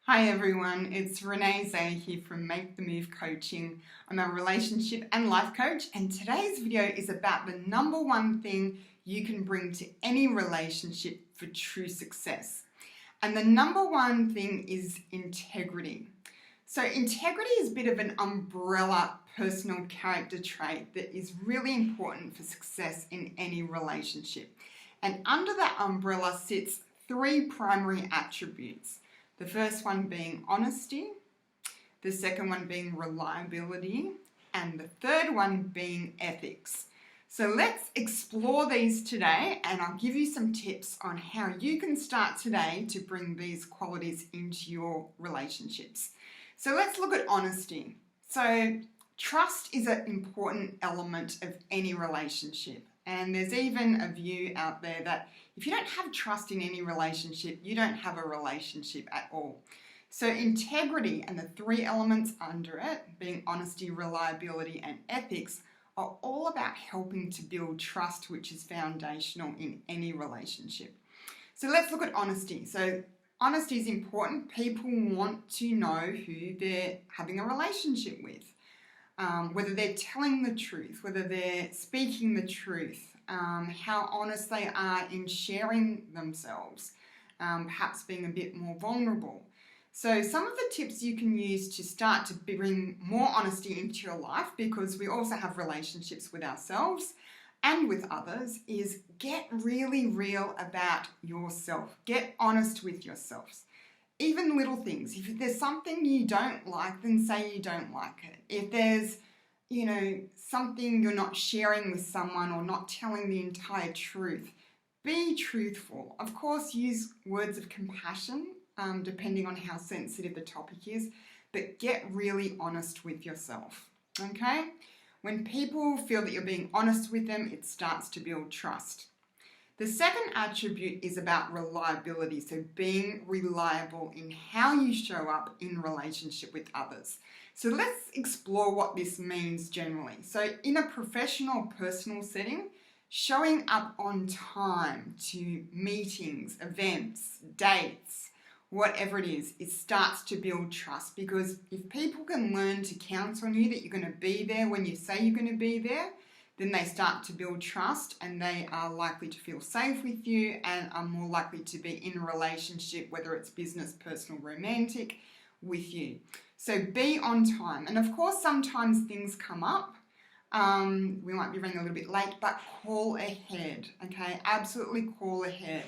Hi everyone, it's Renee Zaia here from Make the Move Coaching. I'm a relationship and life coach, and today's video is about the number one thing you can bring to any relationship for true success. And the number one thing is integrity. So integrity is a bit of an umbrella personal character trait that is really important for success in any relationship. And under that umbrella sits three primary attributes. The first one being honesty, the second one being reliability, and the third one being ethics. So let's explore these today, and I'll give you some tips on how you can start today to bring these qualities into your relationships. So let's look at honesty. So trust is an important element of any relationship. And there's even a view out there that if you don't have trust in any relationship, you don't have a relationship at all. So integrity and the three elements under it, being honesty, reliability, and ethics, are all about helping to build trust, which is foundational in any relationship. So let's look at honesty. So honesty is important. People want to know who they're having a relationship with. Whether they're telling the truth, whether they're speaking the truth, how honest they are in sharing themselves, perhaps being a bit more vulnerable. So some of the tips you can use to start to bring more honesty into your life, because we also have relationships with ourselves and with others, is get really real about yourself. Get honest with yourselves. Even little things. If there's something you don't like, then say you don't like it. If there's, something you're not sharing with someone or not telling the entire truth, be truthful. Of course, use words of compassion, depending on how sensitive the topic is, but get really honest with yourself, okay? When people feel that you're being honest with them, it starts to build trust. The second attribute is about reliability, so being reliable in how you show up in relationship with others. So let's explore what this means generally. So in a professional, personal setting, showing up on time to meetings, events, dates, whatever it is, it starts to build trust, because if people can learn to count on you that you're going to be there when you say you're going to be there, then they start to build trust and they are likely to feel safe with you and are more likely to be in a relationship, whether it's business, personal, romantic, with you. So be on time. And of course, sometimes things come up. We might be running a little bit late, but call ahead, okay? Absolutely call ahead,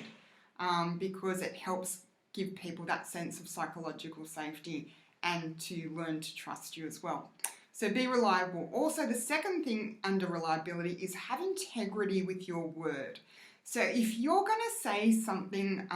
because it helps give people that sense of psychological safety and to learn to trust you as well. So be reliable. Also, the second thing under reliability is have integrity with your word. So if you're going to say something,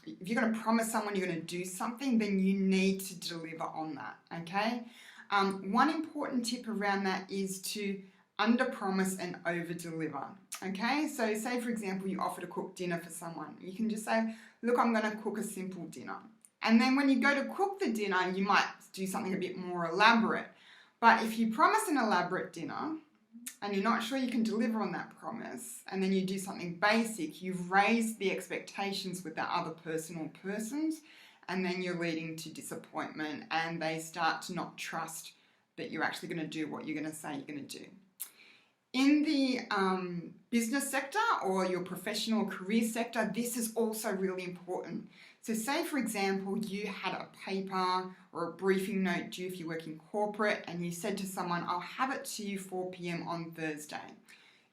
if you're going to promise someone you're going to do something, then you need to deliver on that, okay? One important tip around that is to under-promise and over-deliver, okay? So say, for example, you offer to cook dinner for someone. You can just say, look, I'm going to cook a simple dinner. And then when you go to cook the dinner, you might do something a bit more elaborate. But if you promise an elaborate dinner and you're not sure you can deliver on that promise, and then you do something basic, you've raised the expectations with that other person or persons, and then you're leading to disappointment and they start to not trust that you're actually going to do what you're going to say you're going to do. In the business sector or your professional career sector, this is also really important. So say, for example, you had a paper or a briefing note due if you work in corporate, and you said to someone, I'll have it to you 4 p.m. on Thursday.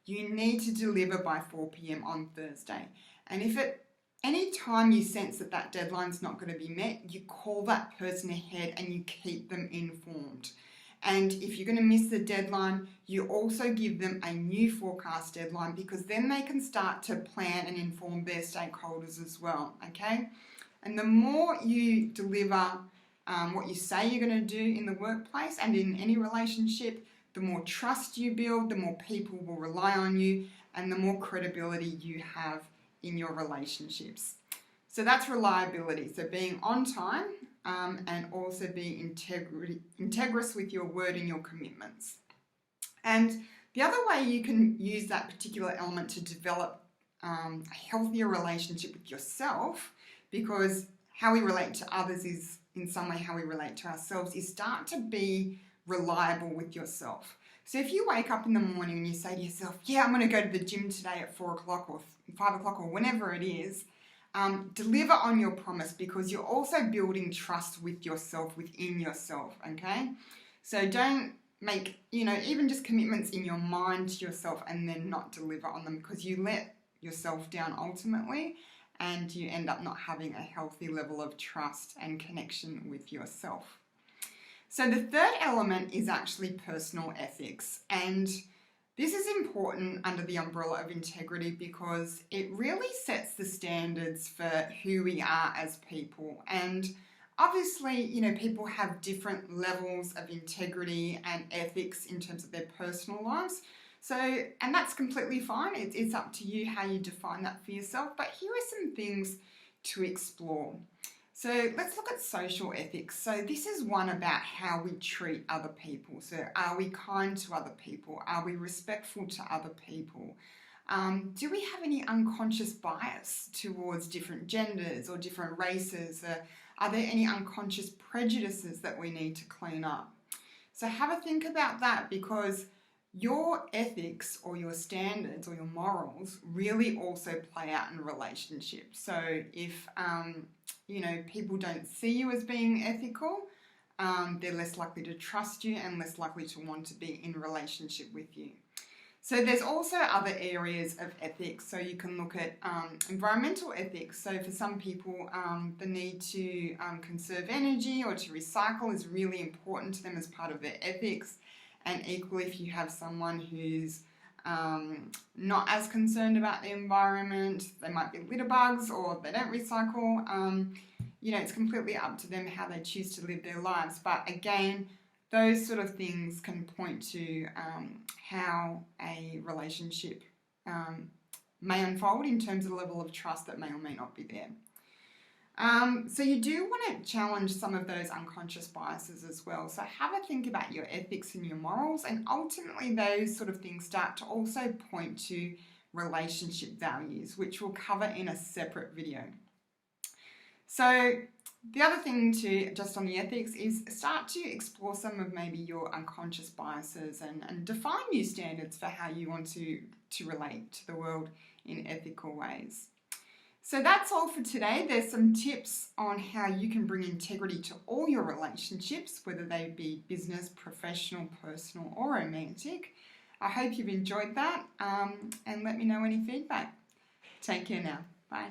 You need to deliver by 4 p.m. on Thursday. And if at any time you sense that that deadline's not going to be met, you call that person ahead and you keep them informed. And if you're going to miss the deadline, you also give them a new forecast deadline, because then they can start to plan and inform their stakeholders as well, okay? And the more you deliver what you say you're going to do in the workplace and in any relationship, the more trust you build, the more people will rely on you, and the more credibility you have in your relationships. So that's reliability, so being on time, and also being integrous with your word and your commitments. And the other way you can use that particular element to develop a healthier relationship with yourself, because how we relate to others is in some way how we relate to ourselves is start to be reliable with yourself. So if you wake up in the morning and you say to yourself, yeah, I'm going to go to the gym today at 4 o'clock or 5 o'clock or whenever it is, deliver on your promise, because you're also building trust with yourself, within yourself, okay? So don't make, even just commitments in your mind to yourself and then not deliver on them, because you let yourself down ultimately and you end up not having a healthy level of trust and connection with yourself. So the third element is actually personal ethics, and this is important under the umbrella of integrity because it really sets the standards for who we are as people. And obviously, people have different levels of integrity and ethics in terms of their personal lives. So, and that's completely fine. It's up to you how you define that for yourself. But here are some things to explore. So let's look at social ethics. So this is one about how we treat other people. So are we kind to other people? Are we respectful to other people? Do we have any unconscious bias towards different genders or different races? Are there any unconscious prejudices that we need to clean up? So have a think about that, because your ethics or your standards or your morals really also play out in relationships. So if, people don't see you as being ethical, they're less likely to trust you and less likely to want to be in relationship with you. So there's also other areas of ethics. So you can look at environmental ethics. So for some people, the need to conserve energy or to recycle is really important to them as part of their ethics. And equally, if you have someone who's not as concerned about the environment, they might be litter bugs or they don't recycle, it's completely up to them how they choose to live their lives. But again, those sort of things can point to how a relationship may unfold in terms of the level of trust that may or may not be there. So you do want to challenge some of those unconscious biases as well. So have a think about your ethics and your morals, and ultimately those sort of things start to also point to relationship values, which we'll cover in a separate video. So the other thing to just on the ethics is start to explore some of maybe your unconscious biases and define new standards for how you want to relate to the world in ethical ways. So that's all for today. There's some tips on how you can bring integrity to all your relationships, whether they be business, professional, personal, or romantic. I hope you've enjoyed that, and let me know any feedback. Take care now. Bye.